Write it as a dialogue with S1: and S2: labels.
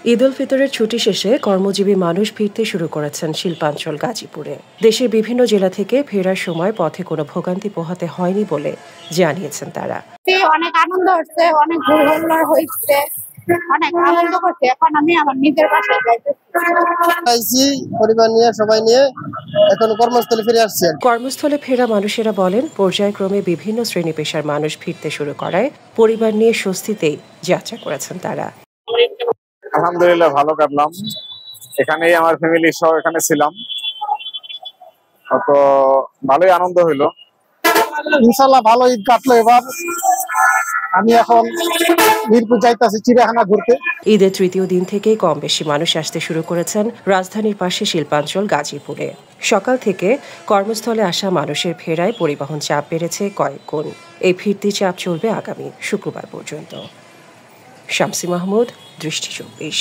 S1: ঈদ উল ফিতরের ছুটি শেষে কর্মজীবী মানুষ ফিরতে শুরু করেছেন শিল্পাঞ্চল গাজীপুরে। দেশের বিভিন্ন জেলা থেকে ফেরার সময় পথে কোনো ভোগান্তি পোহাতে হয়নি বলে জানিয়েছেন তারা।
S2: অনেক আনন্দ হচ্ছে, অনেক ঘুরঘুর হয়েছে, অনেক আনন্দ করছে। এখন আমি আমার নিজের বাসায় যাইতেছি
S3: পরিবার নিয়ে, সবাই নিয়ে এখন কর্মস্থলে ফিরে আসছে।
S1: কর্মস্থলে ফেরা মানুষেরা বলেন, পর্যায়ক্রমে বিভিন্ন শ্রেণী পেশার মানুষ ফিরতে শুরু করায় পরিবার নিয়ে স্বস্তিতেই যাত্রা করেছেন তারা।
S4: আলহামদুলিল্লাহ ভালো কাটলাম, এখানেই আমার ফ্যামিলি সহ এখানে ছিলাম, তো ভালোই আনন্দ হইলো।
S3: ইনশাল্লাহ ভালো ঈদ কাটলো। এবার আমি এখন মিরপুর যাইতেছি চিড়িয়াখানা ঘুরতে।
S1: ঈদের তৃতীয় দিন থেকেই কম বেশি মানুষ আসতে শুরু করেছেন রাজধানীর পাশে শিল্পাঞ্চল গাজীপুরে। সকাল থেকে কর্মস্থলে আসা মানুষের ফেরায় পরিবহন চাপ বেড়েছে কয়েক গুণ। এই ফিরতি চাপ চলবে আগামী শুক্রবার পর্যন্ত। শামসী মাহমুদ, দৃষ্টি 24।